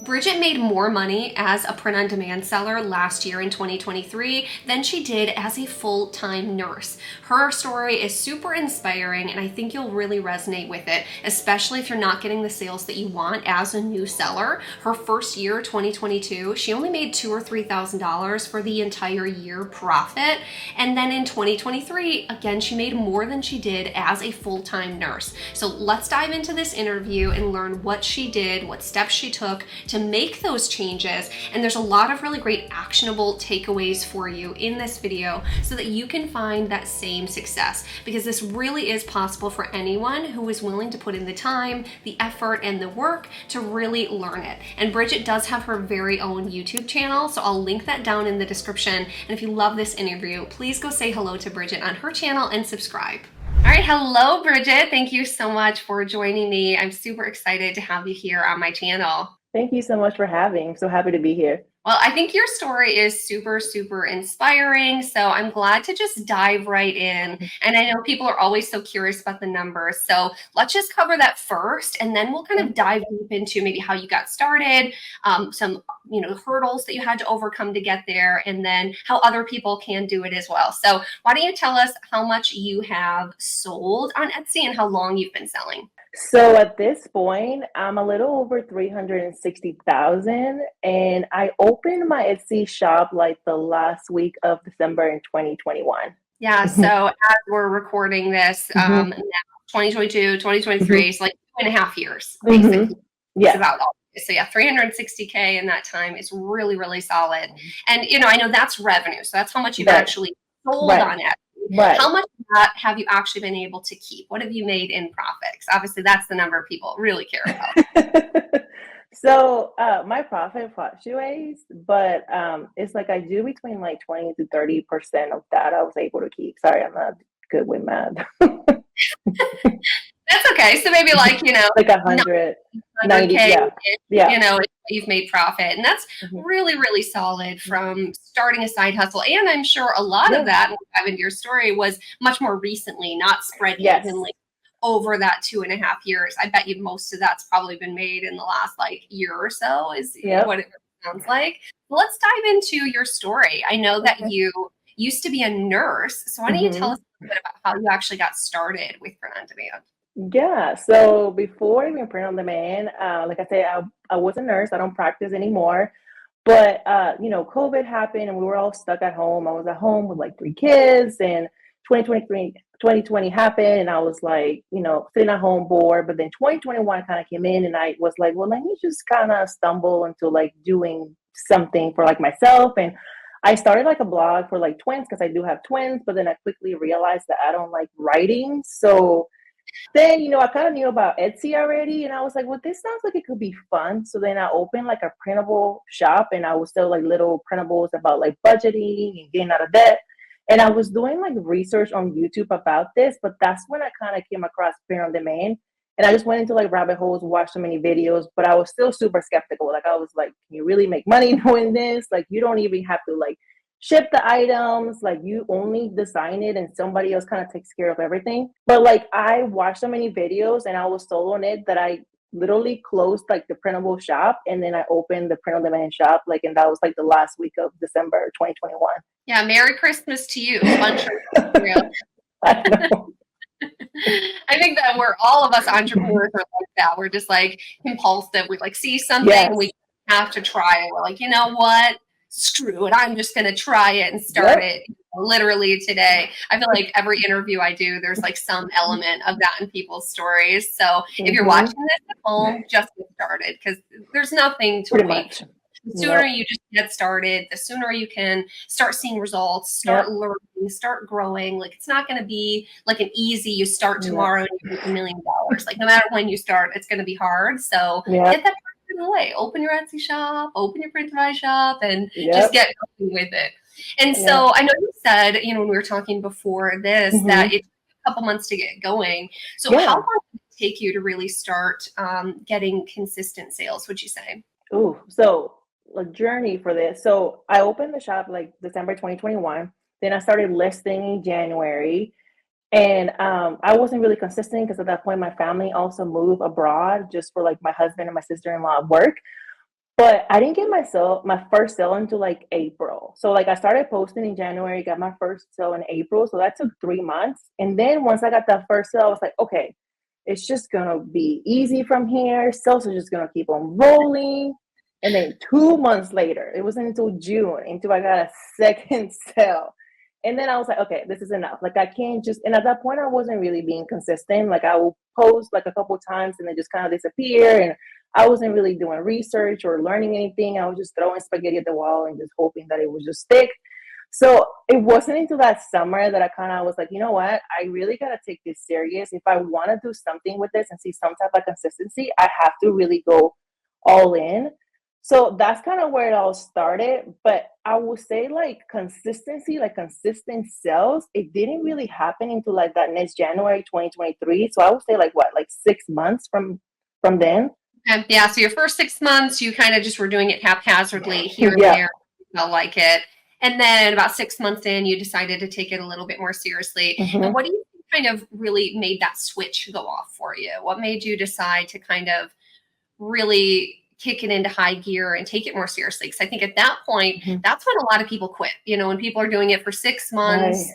Briggette made more money as a print-on-demand seller last year in 2023 than she did as a full-time nurse. Her story is super inspiring, and I think you'll really resonate with it, especially if you're not getting the sales that you want as a new seller. Her first year, 2022, she only made $2,000 or $3,000 for the entire year profit, and then in 2023, again, she made more than she did as a full-time nurse. So let's dive into this interview and learn what she did, what steps she took to make those changes. And there's a lot of really great actionable takeaways for you in this video so that you can find that same success, because this really is possible for anyone who is willing to put in the time, the effort, and the work to really learn it. And Briggette does have her very own YouTube channel, so I'll link that down in the description. And if you love this interview, please go say hello to Briggette on her channel and subscribe. All right, hello, Briggette. Thank you so much for joining me. I'm super excited to have you here on my channel. Thank you so much for having. I'm so happy to be here. Well, I think your story is super, super inspiring. So I'm glad to just dive right in. And I know people are always so curious about the numbers. So let's just cover that first, and then we'll kind of dive deep into maybe how you got started, some hurdles that you had to overcome to get there, and then how other people can do it as well. So why don't you tell us how much you have sold on Etsy and how long you've been selling? So at this point, I'm a little over 360,000, and I opened my Etsy shop like the last week of December in 2021. Yeah, so as we're recording this, now 2022, 2023, it's like 2.5 years, basically. Yeah. It's about all. So yeah, 360K in that time is really, really solid. And I know that's revenue. So that's how much you've actually sold on it. Right. How much of that have you actually been able to keep? What have you made in profits? Obviously, that's the number people really care about. So my profit fluctuates, but it's like I do between like 20 to 30% of that I was able to keep. Sorry, I'm not good with math. That's okay. So maybe like, like 190, yeah. You've made profit. And that's really, really solid from starting a side hustle. And I'm sure a lot of that, into your story, was much more recently, not spread evenly over that 2.5 years. I bet you most of that's probably been made in the last year or so is what it sounds like. Let's dive into your story. I know that you used to be a nurse. So why don't you tell us a little bit about how you actually got started with print on demand? Yeah, so before even print on demand, like I said, I was a nurse. I don't practice anymore. But, COVID happened and we were all stuck at home. I was at home with like 3 kids, and 2020 happened, and I was like, sitting at home bored. But then 2021 kind of came in, and I was like, well, let me just kind of stumble into like doing something for like myself. And I started like a blog for like twins, because I do have twins, but then I quickly realized that I don't like writing. So then, I kind of knew about Etsy already, and I was like, well, this sounds like it could be fun. So then I opened like a printable shop, and I would sell like little printables about like budgeting and getting out of debt. And I was doing like research on YouTube about this, but that's when I kind of came across print on demand. And I just went into like rabbit holes, watched so many videos, but I was still super skeptical. Like I was like, can you really make money doing this? Like you don't even have to like ship the items, like you only design it and somebody else kind of takes care of everything. But like I watched so many videos and I was sold on it that I literally closed like the printable shop, and then I opened the print on demand shop, and that was like the last week of December 2021. Yeah, Merry Christmas to you. I think that all of us entrepreneurs are like that. We're just like compulsive. We like see something and we have to try it. We're like, you know what? Screw it. I'm just going to try it and start it literally today. I feel like every interview I do, there's like some element of that in people's stories. So if you're watching this at home, just get started, because there's nothing to wait. The sooner you just get started, the sooner you can start seeing results, start learning, start growing. Like it's not going to be like an easy, you start tomorrow and you make $1 million. Like no matter when you start, it's going to be hard. So get that in the way. Open your Etsy shop, open your print-on-demand shop, and just get going with it. And so I know you said, when we were talking before this, that it took a couple months to get going. So how long did it take you to really start getting consistent sales, would you say? Ooh, so a journey for this. So I opened the shop like December 2021. Then I started listing in January. And I wasn't really consistent because at that point, my family also moved abroad just for like my husband and my sister-in-law work. But I didn't get my first sale until like April. So like I started posting in January, got my first sale in April. So that took 3 months. And then once I got that first sale, I was like, okay, it's just gonna be easy from here. Sales are just gonna keep on rolling. And then 2 months later, it wasn't until June until I got a second sale. And then I was like, okay, this is enough. Like I can't just, and at that point I wasn't really being consistent. Like I will post like a couple times and then just kind of disappear. And I wasn't really doing research or learning anything. I was just throwing spaghetti at the wall and just hoping that it would just stick. So it wasn't until that summer that I kind of was like, you know what? I really got to take this serious. If I want to do something with this and see some type of consistency, I have to really go all in. So that's kind of where it all started. But I would say like consistency, like consistent sales, it didn't really happen until like that next January 2023. So I would say like what, like 6 months from then. Yeah, so your first 6 months, you kind of just were doing it haphazardly here and Yeah. there. You felt like it. And then about 6 months in, you decided to take it a little bit more seriously. And Hmm. what do you think kind of really made that switch go off for you? What made you decide to kind of really kick it into high gear and take it more seriously? Because I think at that point, Hmm. that's when a lot of people quit. When people are doing it for 6 months,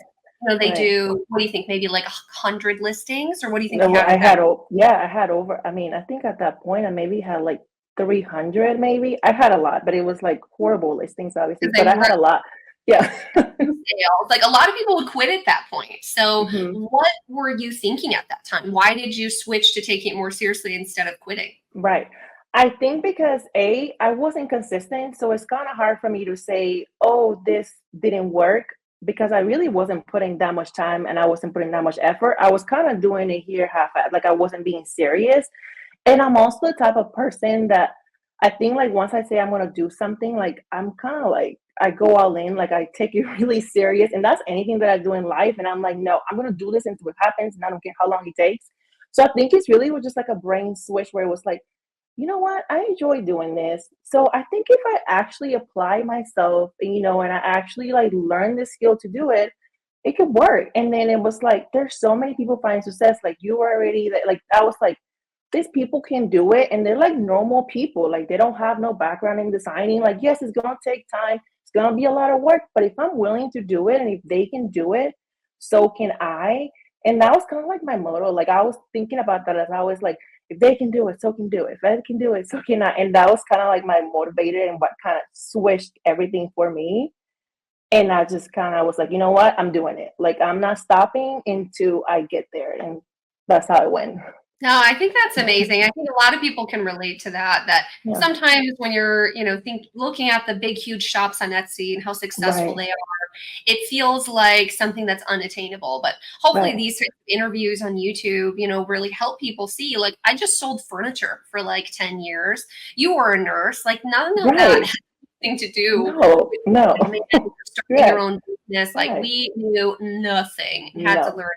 Right. they Right. do, what do you think, maybe like 100 listings? Or what do you think you No, had I at that? had, yeah, I had over, I mean, I think at that point I maybe had like 300 maybe. I had a lot, but it was like horrible listings, obviously, Because but they I had a lot. Yeah. sales. Like a lot of people would quit at that point. So, Hmm. what were you thinking at that time? Why did you switch to taking it more seriously instead of quitting? Right. I think because I wasn't consistent, so it's kind of hard for me to say, oh, this didn't work because I really wasn't putting that much time and I wasn't putting that much effort. I was kind of doing it here half, like I wasn't being serious. And I'm also the type of person that I think like once I say I'm gonna do something, like I'm kind of like I go all in, like I take it really serious. And that's anything that I do in life. And I'm like, no, I'm gonna do this until it happens, and I don't care how long it takes. So I think it's really was just like a brain switch where it was like, you know what, I enjoy doing this. So I think if I actually apply myself and and I actually like learn the skill to do it, it could work. And then it was like there's so many people find success like you already, like I was like these people can do it and they're like normal people, like they don't have no background in designing. Like yes, it's gonna take time, it's gonna be a lot of work, but if I'm willing to do it and if they can do it, so can I. And that was kind of like my motto. Like I was thinking about that as I was like, if they can do it, so can do it. If I can do it, so can I. And that was kind of like my motivator and what kind of switched everything for me. And I just kind of was like, you know what, I'm doing it. Like I'm not stopping until I get there. And that's how it went. No, I think that's amazing. I think a lot of people can relate to that. That Yeah. sometimes when you're, looking at the big, huge shops on Etsy and how successful Right. they are, it feels like something that's unattainable. But hopefully, Right. these types of interviews on YouTube, really help people see. Like, I just sold furniture for like 10 years. You were a nurse. Like, none of that Right. had anything to do No, with no. being a man or starting your Right. own business. Like, Right. we knew nothing and had to No. learn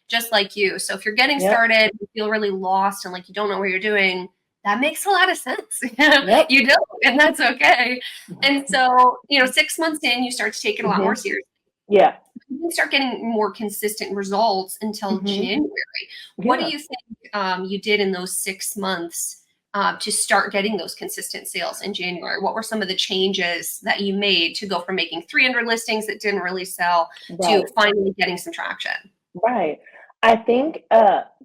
just like you. So if you're getting Yep. started, you feel really lost and like you don't know what you're doing, that makes a lot of sense. Yep. You don't, and that's okay. And so, 6 months in, you start to take it a lot more Hmm. seriously. Yeah. You didn't start getting more consistent results until Hmm. January. What do Yeah. you think you did in those 6 months to start getting those consistent sales in January? What were some of the changes that you made to go from making 300 listings that didn't really sell to Right. finally getting some traction? Right. I think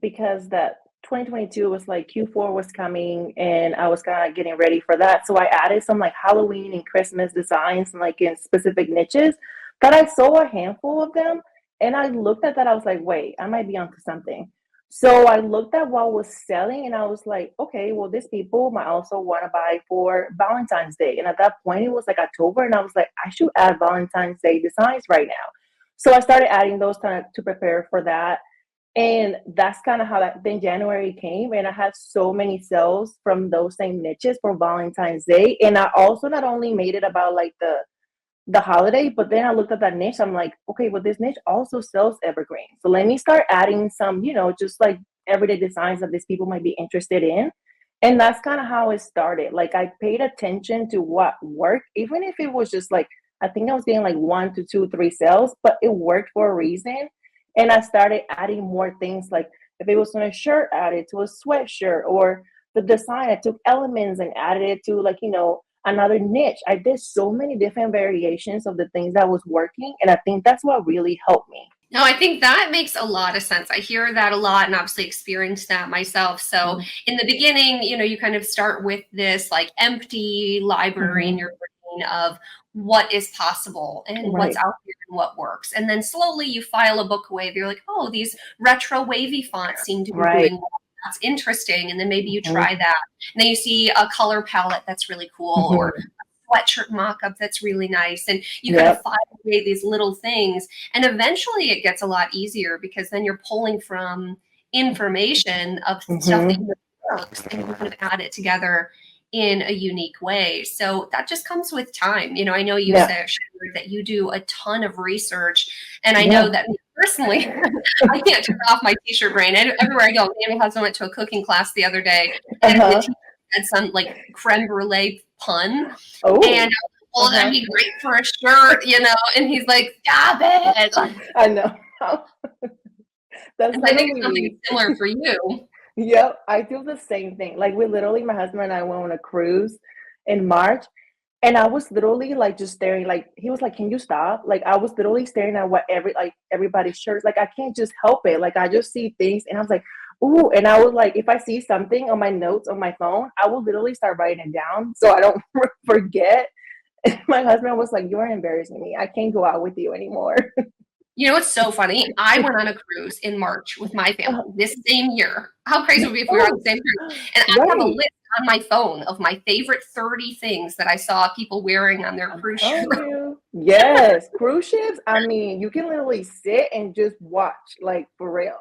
because that 2022 was like Q4 was coming and I was kind of getting ready for that. So I added some like Halloween and Christmas designs and like in specific niches that I saw a handful of them. And I looked at that, I was like, wait, I might be onto something. So I looked at what was selling and I was like, okay, well, these people might also want to buy for Valentine's Day. And at that point, it was like October, and I was like, I should add Valentine's Day designs right now. So I started adding those kind of to prepare for that. And that's kind of how that then January came. And I had so many sales from those same niches for Valentine's Day. And I also not only made it about like the holiday, but then I looked at that niche. I'm like, okay, well, this niche also sells evergreen. So let me start adding some, just like everyday designs that these people might be interested in. And that's kind of how it started. Like I paid attention to what worked, even if it was just like, I think I was getting like 1 to 2, 3 sales, but it worked for a reason. And I started adding more things like if it was on a shirt, add it to a sweatshirt or the design. I took elements and added it to like, another niche. I did so many different variations of the things that was working. And I think that's what really helped me. No, I think that makes a lot of sense. I hear that a lot and obviously experienced that myself. So in the beginning, you kind of start with this like empty library in Mm-hmm. your brain of what is possible and what's Right. out there and what works. And then slowly you file a book away. You're like, oh, these retro wavy fonts seem to be Right. doing well. That's interesting. And then maybe you Mm-hmm. try that. And then you see a color palette that's really cool, or Mm-hmm. sweatshirt mock-up that's really nice. And you kind of Yep. file away these little things. And eventually it gets a lot easier because then you're pulling from information of stuff that Mm-hmm. you works and you kind of add it together in a unique way. So that just comes with time. I know you Yeah. said that you do a ton of research, and I know Yeah. that me personally, I can't turn off my t-shirt brain. Everywhere I go, me and my husband went to a cooking class the other day, and the Uh-huh. teacher had some like creme brulee pun, and Oh. well, that'd Uh-huh. be great for a shirt. And he's like, stop it. I know. That's And I think it's literally something me. similar for you. Yep, I do the same thing. Like we literally, my husband and I went on a cruise in March, and I was literally like just staring. Like he was like, "Can you stop?" Like I was literally staring at what everybody's shirts. Like I can't just help it. Like I just see things, and I was like, "Ooh!" And I was like, if I see something on my notes on my phone, I will literally start writing it down so I don't forget. And my husband was like, "You are embarrassing me. I can't go out with you anymore." You know what's so funny? I went on a cruise in March with my family this same year. How crazy would it be if we were on Oh, the same cruise? And I have a right. list on my phone of my favorite 30 things that I saw people wearing on their I'm cruise ship. telling you. Yes, cruise ships, I mean, you can literally sit and just watch, like, for real.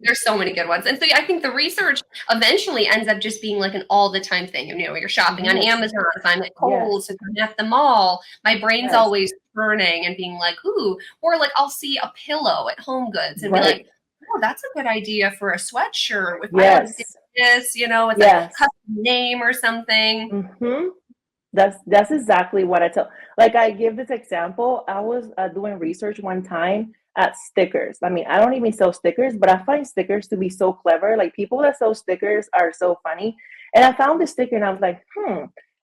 There's so many good ones. And so I think the research eventually ends up just being like an all the time thing. You're shopping on Yes, Amazon, if I'm at yes, Kohl's, if I'm at the mall, my brain's yes, always turning and being like, ooh, or like I'll see a pillow at Home Goods and be like, right. oh, that's a good idea for a sweatshirt. If I like Yes, this, with a yes. custom name or something. Mhm. That's exactly what I tell. Like I give this example. I was doing research one time at stickers. I mean, I don't even sell stickers, but I find stickers to be so clever. Like people that sell stickers are so funny. And I found this sticker and I was like,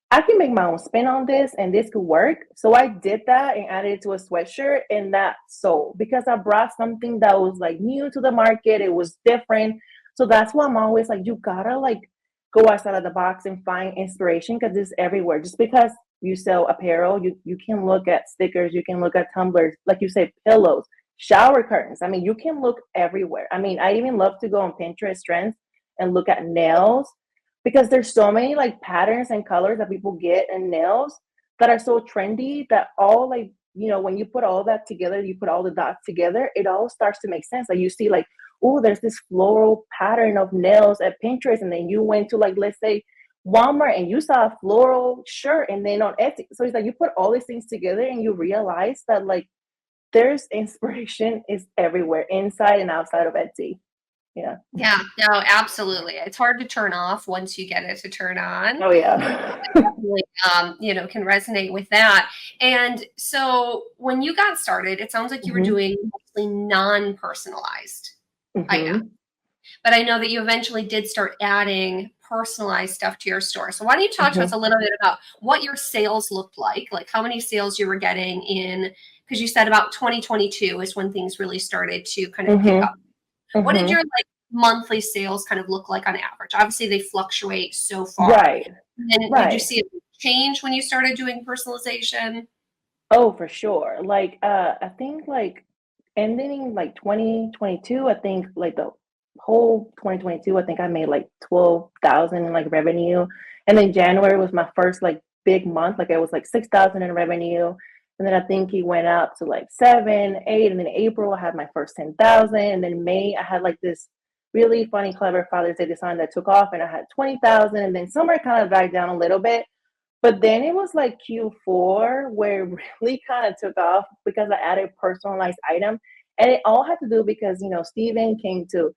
I can make my own spin on this and this could work. So I did that and added it to a sweatshirt and that sold because I brought something that was like new to the market. It was different. So that's why I'm always like, you gotta like go outside of the box and find inspiration because it's everywhere. Just because you sell apparel, you can look at stickers, you can look at tumblers, like you say, pillows, shower curtains. I mean, you can look everywhere. I mean, I even love to go on Pinterest trends and look at nails because there's so many like patterns and colors that people get in nails that are so trendy that all like when you put all that together, you put all the dots together, it all starts to make sense. Like you see like, oh, there's this floral pattern of nails at Pinterest, and then you went to like let's say Walmart and you saw a floral shirt, and then on Etsy. So it's like you put all these things together and you realize that like there's inspiration is everywhere, inside and outside of Etsy. Yeah. Yeah, no, absolutely. It's hard to turn off once you get it to turn on. Oh yeah. Definitely, can resonate with that. And so when you got started, it sounds like you were hmm doing mostly non-personalized items. hmm But I know that you eventually did start adding personalized stuff to your store. So why don't you talk to us hmm a little bit about what your sales looked like how many sales you were getting in, because you said about 2022 is when things really started to kind of pick hmm up. What did hmm your like monthly sales kind of look like on average? Obviously, they fluctuate so far. Right. And did you Right. see it change when you started doing personalization? Oh, for sure. Like, I think like ending like 2022, I think like the whole 2022, I think I made like 12,000 in like revenue. And then January was my first like big month. Like it was like 6,000 in revenue. And then I think he went up to like seven, eight. And then April, I had my first 10,000. And then May, I had like this really funny, clever Father's Day design that took off and I had 20,000. And then summer kind of died down a little bit. But then it was like Q4 where it really kind of took off because I added personalized item. And it all had to do because, Steven came to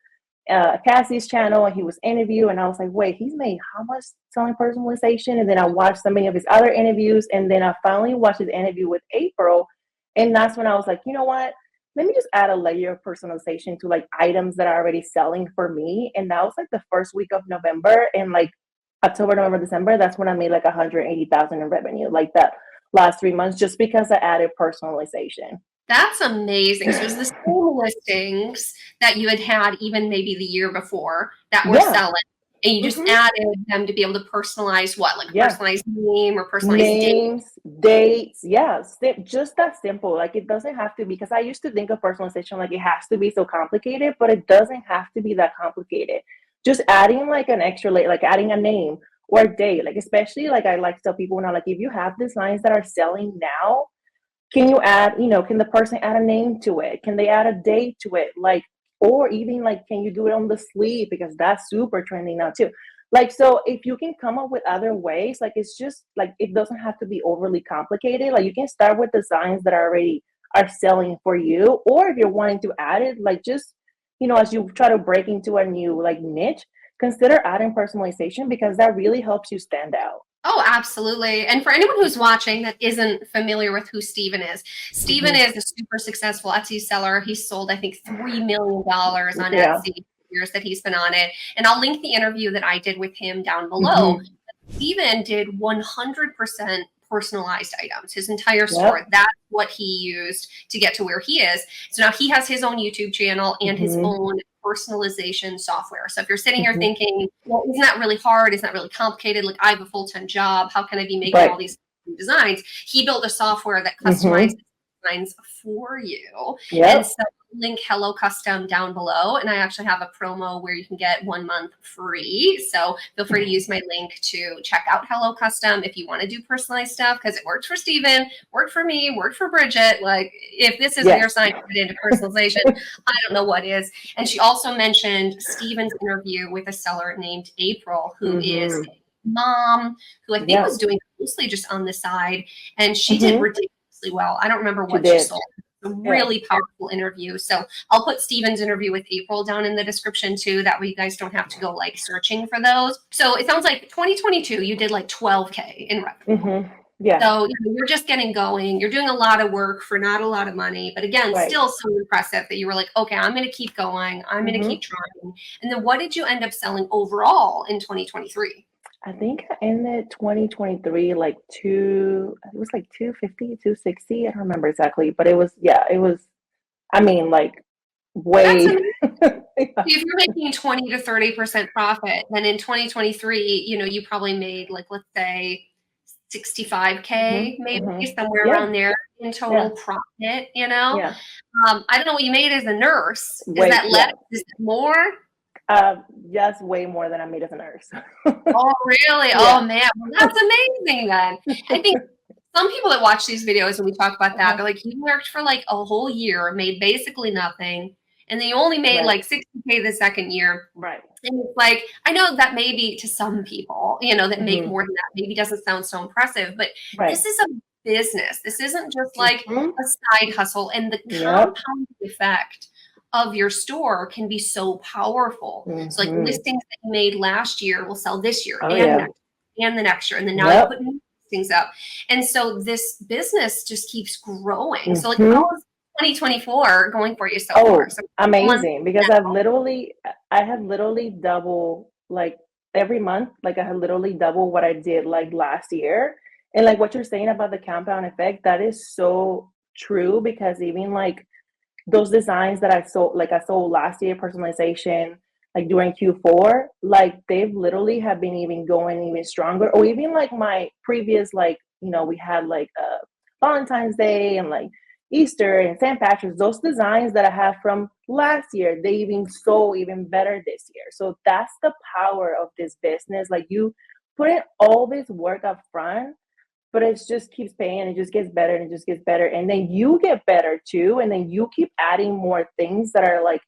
Cassie's channel and he was interviewed. And I was like, wait, he's made how much selling personalization? And then I watched so many of his other interviews. And then I finally watched his interview with April. And that's when I was like, you know what? Let me just add a layer of personalization to like items that are already selling for me. And that was like the first week of November. And like October, November, December, that's when I made like 180,000 in revenue, like that last 3 months, just because I added personalization. That's amazing. So it was the same listings that you had had even maybe the year before that were Yeah. selling, and you just Hmm. added them to be able to personalize what, like a Yeah. personalized name or personalized date. Names, dates, yeah, just that simple. Like it doesn't have to be, because I used to think of personalization like it has to be so complicated, but it doesn't have to be that complicated. Just adding like an extra layer, like adding a name or a date, like especially like I like to tell people now, like if you have designs that are selling now, can you add, can the person add a name to it? Can they add a date to it? Like, or even like, can you do it on the sleeve? Because that's super trending now too. Like, so if you can come up with other ways, like it's just like it doesn't have to be overly complicated. Like you can start with designs that already are selling for you, or if you're wanting to add it, like just as you try to break into a new like niche, consider adding personalization because that really helps you stand out. Oh, absolutely. And for anyone who's watching that isn't familiar with who Steven is, Steven Hmm. is a super successful Etsy seller. He's sold, I think, $3 million on Yeah. Etsy years that he's been on it. And I'll link the interview that I did with him down below. Hmm. Steven did 100% personalized items, his entire store. Yep. That's what he used to get to where he is. So now he has his own YouTube channel and his Hmm. own personalization software. So if you're sitting here Hmm. thinking, well, isn't that really hard? Isn't that really complicated? Like, I have a full-time job. How can I be making Right. all these designs? He built a software that customizes Hmm. designs for you. And Yep. so link Hello Custom down below. And I actually have a promo where you can get 1 month free. So feel free to use my link to check out Hello Custom if you want to do personalized stuff, because it worked for Steven, worked for me, worked for Briggette. Like, if this isn't your Yes. sign to get into personalization, I don't know what is. And she also mentioned Steven's interview with a seller named April, who is Hmm. a mom, who I think Yeah. was doing mostly just on the side. And she did Hmm. ridiculously well. I don't remember She what she did. sold. A Yeah. really powerful interview. So I'll put Steven's interview with April down in the description too. That way you guys don't have to go like searching for those. So it sounds like 2022, you did like 12K in revenue. Hmm. Yeah. So you're just getting going. You're doing a lot of work for not a lot of money, but again, Right. still so impressive that you were like, okay, I'm going to keep going. I'm going to Hmm. keep trying. And then what did you end up selling overall in 2023? I think I ended 2023 like it was like 250, 260. I don't remember exactly, but it was, yeah, it was, I mean, like That's way. amazing. Yeah. If you're making 20 to 30% profit, then in 2023, you probably made like, let's say 65K, Hmm. maybe Hmm. somewhere Yeah. around there in total Yeah. profit. Yeah. I don't know what you made as a nurse. Is Wait, that less? yeah. Is it more? Just way more than I made as a nurse. Oh, really? Oh, Yeah. man. Well, that's amazing then. I think some people that watch these videos and we talk about that, Uh-huh. they're like, you worked for like a whole year, made basically nothing, and then you only made Right. like 60K the second year. Right. And it's like, I know that maybe to some people, that make Hmm. more than that, maybe doesn't sound so impressive, but Right. this is a business. This isn't just like Hmm. a side hustle. And the Yep. compound effect of your store can be so powerful. So like Hmm. listings that you made last year will sell this year Oh and yeah. next and the next year. And then now you put Yep. new listings up. And so this business just keeps growing. So like Hmm. how is 2024 going for you so far? Oh, So months amazing. Because now. I have literally double, like every month, like I have literally double what I did like last year. And like what you're saying about the compound effect, that is so true because even like those designs that I sold last year, personalization, like during Q4, like they've literally have been even going even stronger. Or even like my previous, like, we had like Valentine's Day and like Easter and St. Patrick's, those designs that I have from last year, they even sold even better this year. So that's the power of this business. Like you put in all this work up front, but it just keeps paying, it just gets better and it just gets better. And then you get better too. And then you keep adding more things that are like,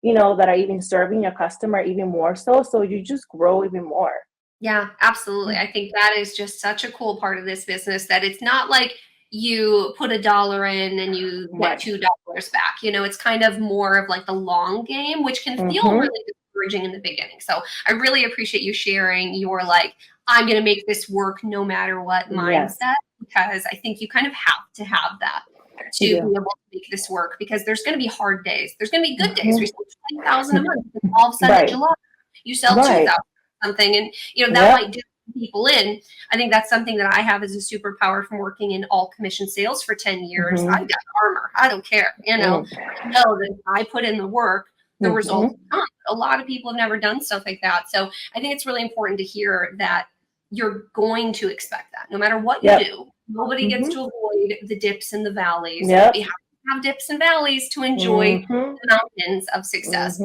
that are even serving your customer even more so. So you just grow even more. Yeah, absolutely. I think that is just such a cool part of this business that it's not like you put $1 in and you get Right. $2 back. It's kind of more of like the long game, which can feel Mm-hmm. really discouraging in the beginning. So I really appreciate you sharing your like, I'm going to make this work no matter what Yes, mindset, because I think you kind of have to have that to you be do. able to make this work, because there's going to be hard days. There's going to be good days. Mm-hmm. We sell 20,000 a month, and all of a sudden in Right. July, you sell Right. 2,000. something, and that might do people in. I think that's something that I have as a superpower from working in all commission sales for 10 years. I got armor. I don't care. I know that if I put in the work, the results come. A lot of people have never done stuff like that. So I think it's really important to hear that you're going to expect that no matter what you do. Nobody gets to avoid the dips and the valleys. We have to have dips and valleys to enjoy the mountains of success.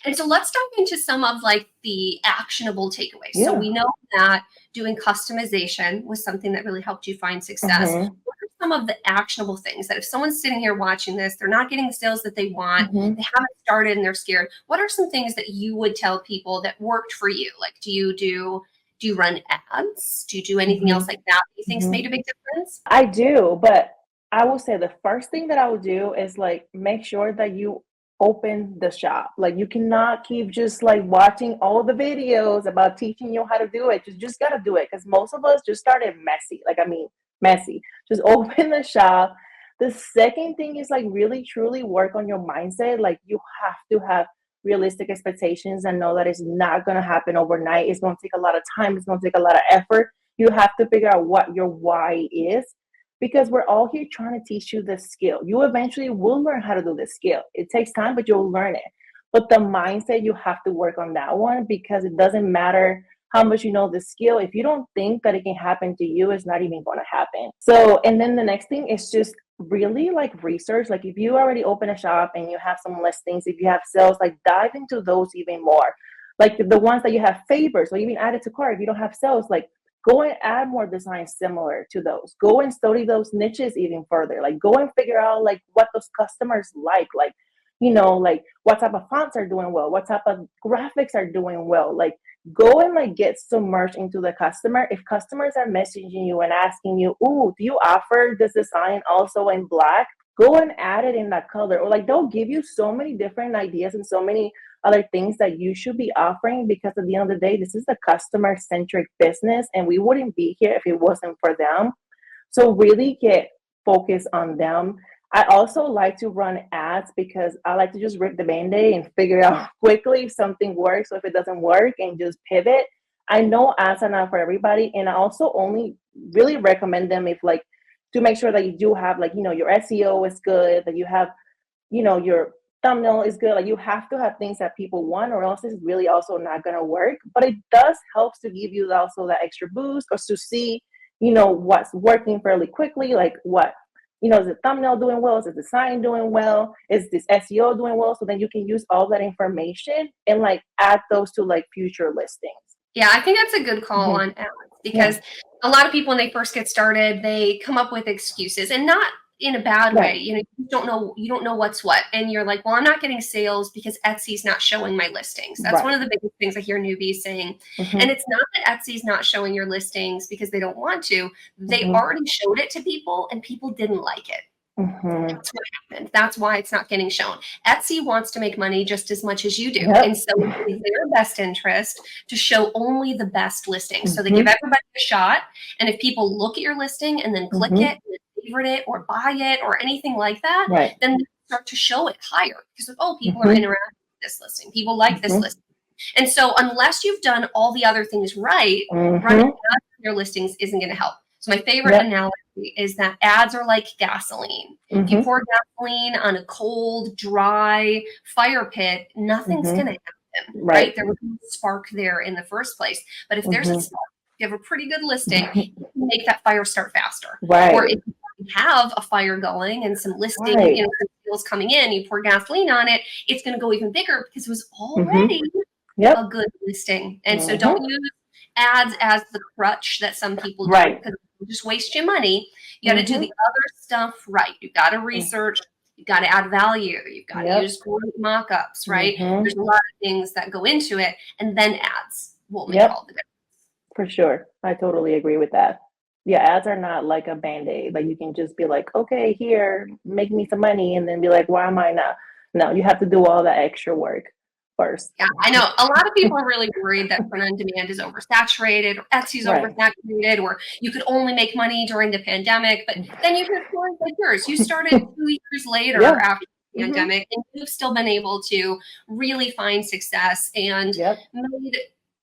And so let's dive into some of like the actionable takeaways. So we know that doing customization was something that really helped you find success. What are some of the actionable things that if someone's sitting here watching this, they're not getting the sales that they want, they haven't started and they're scared. What are some things that you would tell people that worked for you? Like, do you run ads? Do you do anything else like that you think made a big difference? I do, but I will say the first thing that I would do is like make sure that you open the shop. Like you cannot keep just like watching all the videos about teaching you how to do it. Just gotta do it, because most of us just started messy. Messy. Just open the shop. The second thing is like really truly work on your mindset. Like you have to have realistic expectations and know that it's not going to happen overnight. It's going to take a lot of time. It's going to take a lot of effort. You have to figure out what your why is, because we're all here trying to teach you the skill. You eventually will learn how to do this skill. It takes time, but you'll learn it. But the mindset, you have to work on that one, because it doesn't matter how much you know the skill. If you don't think that it can happen to you, it's not even going to happen. So, and then the next thing is just really like research. Like if you already open a shop and you have some listings, if you have sales, like dive into those even more. Like the ones that you have favors or even added to cart. If you don't have sales, like go and add more designs similar to those. Go and study those niches even further. Like go and figure out like what those customers like like what type of fonts are doing well, what type of graphics are doing well. Like go and like get submerged into the customer. If customers are messaging you and asking you, "Ooh, do you offer this design also in black?" Go and add it in that color. Or like they'll give you so many different ideas and so many other things that you should be offering, because at the end of the day, this is a customer centric business and we wouldn't be here if it wasn't for them. So really get focused on them. I also like to run ads because I like to just rip the Band-Aid and figure out quickly if something works or if it doesn't work and just pivot. I know ads are not for everybody, and I also only really recommend them if like to make sure that you do have like, your SEO is good, that you have, your thumbnail is good. Like you have to have things that people want, or else it's really also not going to work. But it does help to give you also that extra boost, or to see, what's working fairly quickly, like what is the thumbnail doing well? Is the design doing well? Is this SEO doing well? So then you can use all that information and like add those to like future listings. Yeah, I think that's a good call on ads, because a lot of people, when they first get started, they come up with excuses, and not in a bad way. You don't know what's what. And you're like, well, I'm not getting sales because Etsy's not showing my listings. That's one of the biggest things I hear newbies saying. And it's not that Etsy's not showing your listings because they don't want to. They already showed it to people and people didn't like it. That's what happened. That's why it's not getting shown. Etsy wants to make money just as much as you do. And so it's their best interest to show only the best listings. So they give everybody a shot. And if people look at your listing and then click it, and favorite it, or buy it, or anything like that, then they start to show it higher. Because, people are interacting with this listing. People like this listing. And so unless you've done all the other things right, running ads on your listings isn't going to help. So my favorite analogy is that ads are like gasoline. If you pour gasoline on a cold, dry fire pit, nothing's going to happen, right? There was no spark there in the first place. But if there's a spark, you have a pretty good listing, you can make that fire start faster. Or if you have a fire going and some listing, some sales coming in, you pour gasoline on it, it's going to go even bigger because it was already a good listing. And so don't use ads as the crutch that some people do, because just waste your money. You got to do the other stuff right. You got to research. You got to add value. You've got to use great mock-ups, right? There's a lot of things that go into it, and then ads will make all the difference. For sure. I totally agree with that. Yeah, ads are not like a Band-Aid. Like you can just be like, okay, here, make me some money, and then be like, why am I not? No, you have to do all that extra work first. Yeah, I know. A lot of people are really worried that print on demand is oversaturated, or Etsy's oversaturated, or you could only make money during the pandemic. But then you have stories like yours. You started 2 years later after the pandemic, and you've still been able to really find success and made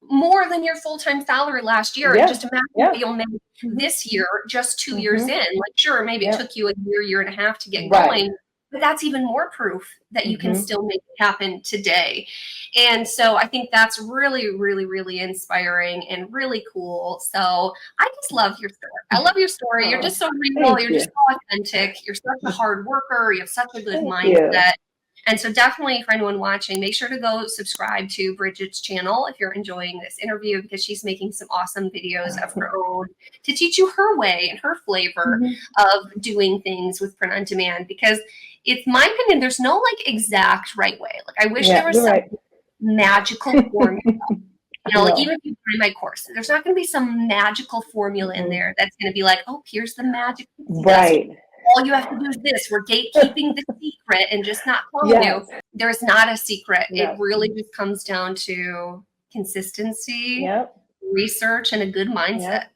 more than your full-time salary last year. And Yeah. just imagine Yeah. what you'll make Mhm. this year, just 2 years Mhm. in. Like, sure, maybe it Yeah. took you a year, year and a half to get Right. going, but that's even more proof that you can Mhm. still make it happen today. And so I think that's really, really, really inspiring and really cool. So I just love your story. I love your story. You're Oh, just so real. thank You're you. just so authentic. You're such a hard worker. You have such a good Thank you. mindset. And so definitely for anyone watching, make sure to go subscribe to Bridgette's channel if you're enjoying this interview, because she's making some awesome videos of her own to teach you her way and her flavor Mhm. of doing things with print on demand. Because it's my opinion, there's no like exact right way. Like I wish there Yeah, was you're some right. magical formula. I Like even know. if you buy my course, there's not going to be some magical formula in Mhm. there that's going to be like, oh, here's the magic pixie dust. Right. All you have to do is this. We're gatekeeping the secret and just not telling you. Yes. There's not a secret. It No. really just comes down to consistency, Yep. research, and a good mindset. Yep.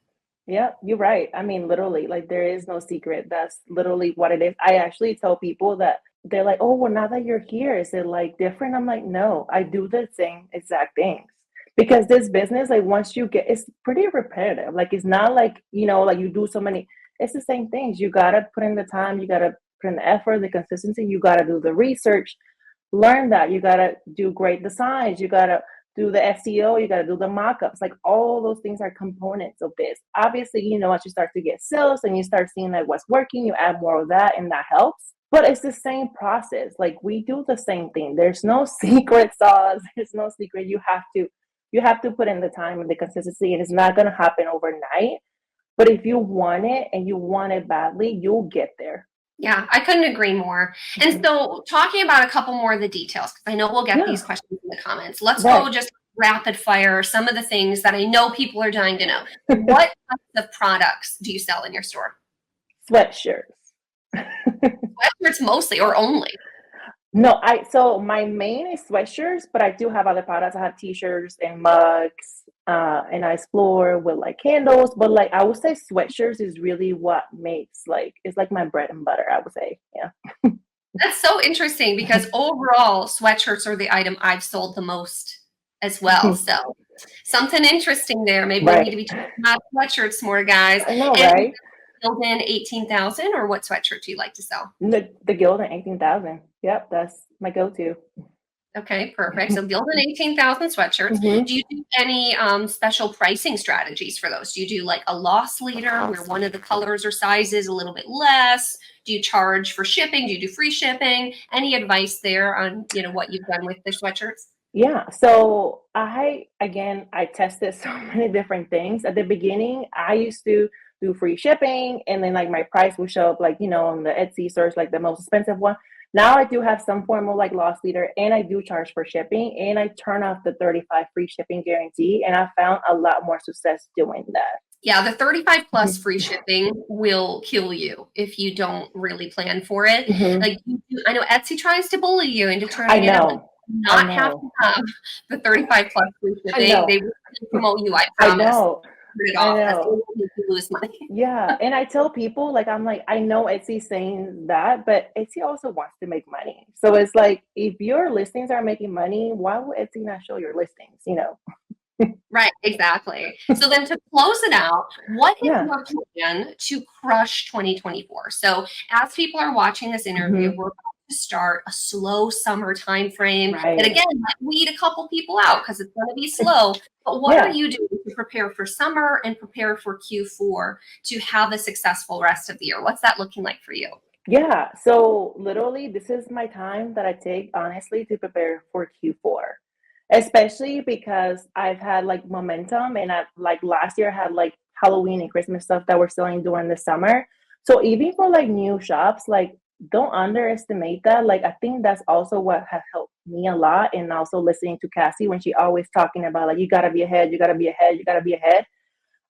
Yep. You're right. I mean, literally, like there is no secret. That's literally what it is. I actually tell people that they're like, "Oh, well, now that you're here, is it like different?" I'm like, "No, I do the same exact things." Because this business, like once you get, it's pretty repetitive. Like it's not like, like you do so many, it's the same things. You gotta put in the time, you gotta put in the effort, the consistency, you gotta do the research, learn that. You gotta do great designs, you gotta do the SEO, you gotta do the mock-ups. Like all those things are components of this. Obviously, as you start to get sales and you start seeing like what's working, you add more of that and that helps. But it's the same process. Like we do the same thing. There's no secret sauce. There's no secret. You have to put in the time and the consistency, and it's not gonna happen overnight. But if you want it and you want it badly, you'll get there. Yeah, I couldn't agree more. And Mhm. so, talking about a couple more of the details, because I know we'll get these Yeah, questions in the comments. Let's go right. just rapid fire some of the things that I know people are dying to know. What types of products do you sell in your store? Sweatshirts. Sweatshirts mostly or only? No, so my main is sweatshirts, but I do have other products. I have t-shirts and mugs, and I explore with like candles, but like I would say sweatshirts is really what makes like it's like my bread and butter, I would say. Yeah. That's so interesting because overall, sweatshirts are the item I've sold the most as well. So, something interesting there. Maybe we need to Right. be talking about sweatshirts more, guys. I know, And right? Gildan 18,000, or what sweatshirt do you like to sell? The Gildan 18,000. Yep, that's my go-to. Okay, perfect. So Gildan 18,000 sweatshirts. Hmm. Do you do any special pricing strategies for those? Do you do like a loss leader where one of the colors or sizes a little bit less? Do you charge for shipping? Do you do free shipping? Any advice there on, what you've done with the sweatshirts? Yeah. So I tested so many different things. At the beginning, I used to do free shipping and then like my price would show up like, on the Etsy search, like the most expensive one. Now I do have some form of like loss leader and I do charge for shipping and I turn off the 35 free shipping guarantee. And I found a lot more success doing that. Yeah, the 35 plus Mhm. free shipping will kill you if you don't really plan for it. Mhm. Like I know Etsy tries to bully you into I turning it on. know. I Not have to know. have the 35 plus free I shipping. know. They will promote you, I I promise. know. Turn it I off. That's it know. will make you lose money. Yeah, and I tell people, like, I'm like, I know Etsy's saying that, but Etsy also wants to make money. So it's like, if your listings are making money, why would Etsy not show your listings, Right, exactly. So then to close it out, what is Yeah. your plan to crush 2024? So as people are watching this interview, Hmm. we're about to start a slow summer time frame that Right. again might weed a couple people out because it's going to be slow. But what are Yeah. you doing to prepare for summer and prepare for Q4 to have a successful rest of the year? What's that looking like for you? Yeah. So literally, this is my time that I take, honestly, to prepare for Q4, especially because I've had like momentum and I've like last year I had like Halloween and Christmas stuff that we're selling during the summer. So even for like new shops, like don't underestimate that. Like I think that's also what has helped me a lot. And also listening to Cassie when she always talking about like you gotta be ahead, you gotta be ahead, you gotta be ahead.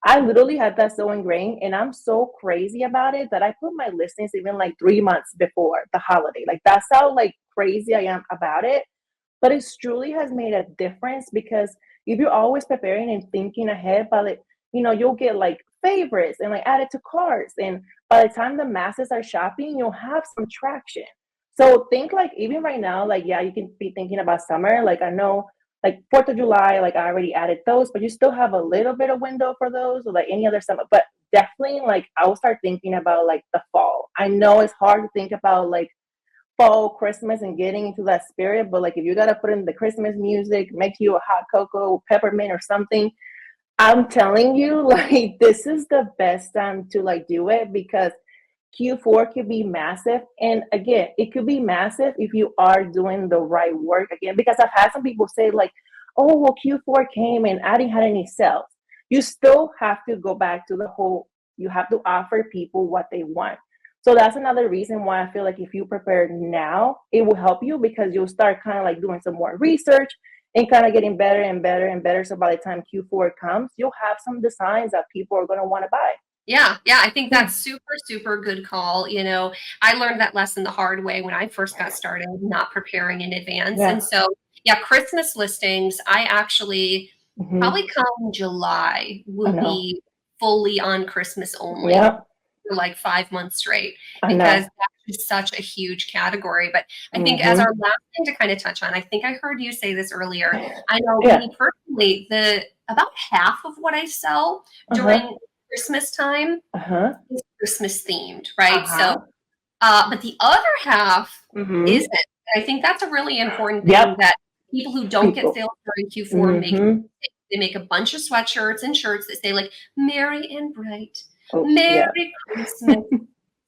I literally had that so ingrained, and I'm so crazy about it that I put my listings even like 3 months before the holiday. Like that's how like crazy I am about it. But it truly has made a difference because if you're always preparing and thinking ahead, by like you'll get like favorites and like add it to carts, and by the time the masses are shopping, you'll have some traction. So think like even right now, like yeah, you can be thinking about summer. Like I know like 4th of July, like I already added those, but you still have a little bit of window for those or like any other summer. But definitely like I will start thinking about like the fall. I know it's hard to think about like fall, Christmas, and getting into that spirit, but like if you gotta put in the Christmas music, make you a hot cocoa, peppermint or something, I'm telling you, like this is the best time to like do it because Q4 could be massive. And again, it could be massive if you are doing the right work again, because I've had some people say like, oh, well, Q4 came and I didn't have any sales. You still have to go back to the whole, you have to offer people what they want. So that's another reason why I feel like if you prepare now, it will help you because you'll start kind of like doing some more research and kind of getting better and better and better. So by the time Q4 comes, you'll have some designs that people are going to want to buy. Yeah, I think that's super, super good call. You know, I learned that lesson the hard way when I first got started, not preparing in advance. And Yeah. so, yeah, Christmas listings, I actually Hmm. probably come July I will know. be fully on Christmas only Yeah, for like 5 months straight I because know. that is such a huge category. But I think as Hmm. our last thing to kind of touch on, I think I heard you say this earlier. I know Yeah. me personally, the about half of what I sell Uh-huh. during Christmas time Uh-huh. is Christmas themed, right? So, Uh-huh. but the other half Hmm. isn't. And I think that's a really important thing Yep. that people who don't get People. sales during Q4 make. Hmm. They make a bunch of sweatshirts and shirts that say like "Merry and Bright," Oh, yeah. "Merry Christmas,"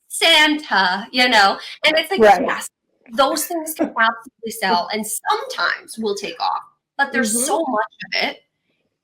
Santa, you know, and it's like Right. yes, those things can absolutely sell, and sometimes will take off, but there's Hmm. so much of it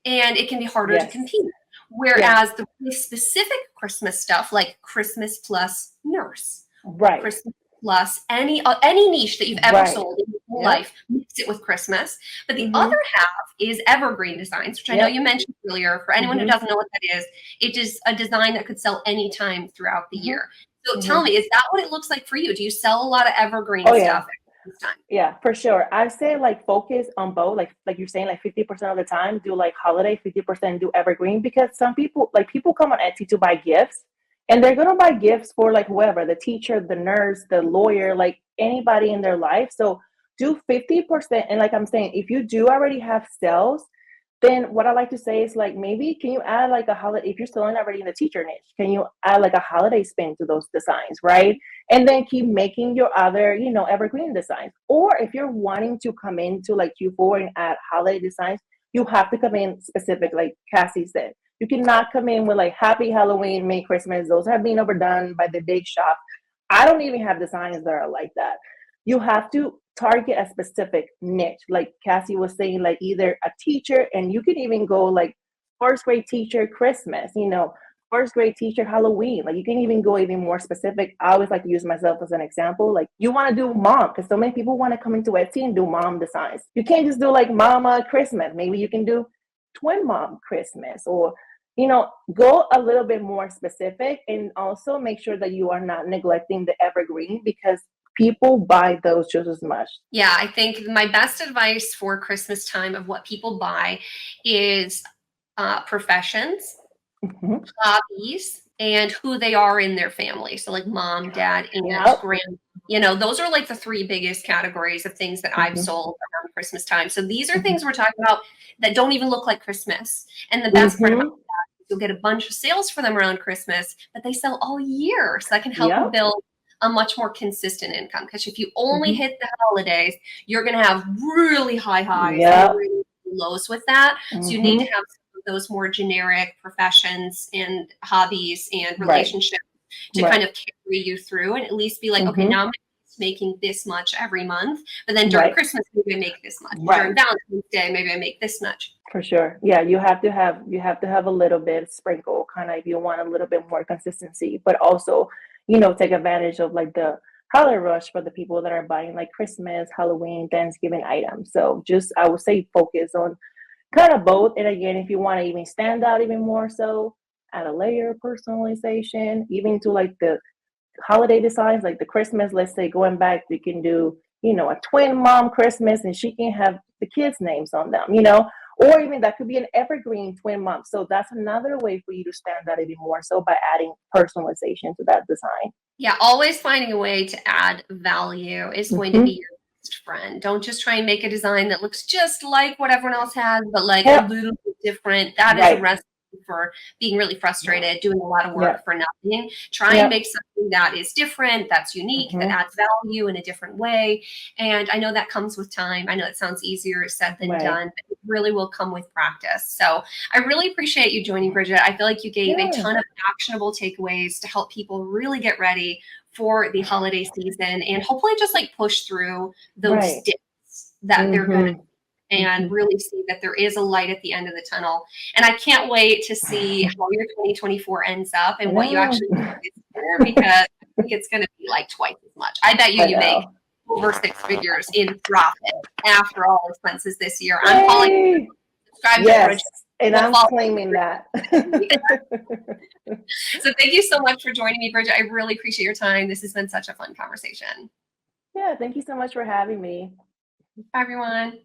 and it can be harder to Yes. compete. Yeah. Whereas the really specific Christmas stuff, like Christmas plus nurse, or Right. Christmas plus any niche that you've ever Right. sold in your whole Yep. life, mix it with Christmas. But the other Hmm. half is evergreen designs, which I know Yep. you mentioned earlier. For anyone who Hmm. doesn't know what that is, it is a design that could sell anytime throughout the Hmm. year. So Hmm. tell me, is that what it looks like for you? Do you sell a lot of evergreen Oh, stuff yeah. at this time? Yeah, for sure. I say like focus on both. Like you're saying, like 50% of the time do like holiday, 50% do evergreen because some people like people come on Etsy to buy gifts and they're gonna buy gifts for like whoever, the teacher, the nurse, the lawyer, like anybody in their life. So do 50%. And like I'm saying, if you do already have sales, then what I like to say is like maybe can you add like a holiday if you're selling already in the teacher niche, can you add like a holiday spin to those designs, right? And then keep making your other, evergreen designs. Or if you're wanting to come into like Q4 and add holiday designs, you have to come in specific, like Cassie said. You cannot come in with like Happy Halloween, Merry Christmas. Those have been overdone by the big shop. I don't even have designs that are like that. You have to target a specific niche. Like Cassie was saying, like either a teacher, and you can even go like first grade teacher Christmas, first grade teacher Halloween. Like you can even go even more specific. I always like to use myself as an example. Like you want to do mom, because so many people want to come into Etsy and do mom designs. You can't just do like mama Christmas. Maybe you can do twin mom Christmas or go a little bit more specific and also make sure that you are not neglecting the evergreen because people buy those just as much. Yeah, I think my best advice for Christmas time of what people buy is professions, Mhm. hobbies, and who they are in their family. So, like mom, dad, aunt, Yep. grand, those are like the three biggest categories of things that I've Mhm. sold around Christmas time. So, these are Mhm. things we're talking about that don't even look like Christmas. And the best part about Mhm. that is you'll get a bunch of sales for them around Christmas, but they sell all year. So, that can help you Yep. build a much more consistent income. Because if you only Mhm. hit the holidays, you're going to have really high highs and Yep. really lows with that. So, you need to Mhm. have those more generic professions and hobbies and Right. relationships to kind Right. of carry you through and at least be like, okay, Mhm. now I'm making this much every month, but then during Right. Christmas maybe I make this much, and Right. during Valentine's Day maybe I make this much. For sure. Yeah, you have to have a little bit sprinkle, kind of if you want a little bit more consistency, but also, take advantage of like the holiday rush for the people that are buying like Christmas, Halloween, Thanksgiving items. So just I would say focus on kind of both. And again, if you want to even stand out even more so, add a layer of personalization, even to like the holiday designs, like the Christmas, let's say going back, you can do, a twin mom Christmas and she can have the kids' names on them, or even that could be an evergreen twin mom. So that's another way for you to stand out even more so by adding personalization to that design. Yeah, always finding a way to add value is going to Hmm. be your best friend. Don't just try and make a design that looks just like what everyone else has, but like a Yep. little bit different. That is a Right. recipe for being really frustrated, doing a lot of work Yep. for nothing. Try and Yep. make something that is different, that's unique, that Hmm. adds value in a different way. And I know that comes with time. I know it sounds easier said than Right. done, but it really will come with practice. So I really appreciate you joining, Briggette. I feel like you gave a Yeah. ton of actionable takeaways to help people really get ready for the holiday season and hopefully just like push through those Right. dips that they're going to Hmm. and really see that there is a light at the end of the tunnel. And I can't wait to see how your 2024 ends up I and what you know. actually do this year, because I think it's going to be like twice as much. I bet I you make know. over six figures in profit after all expenses this year. I'm calling. Yay. Subscribe to Yes. Bridget. And We'll I'm follow. claiming that. So thank you so much for joining me, Bridget. I really appreciate your time. This has been such a fun conversation. Yeah. Thank you so much for having me. Bye, everyone.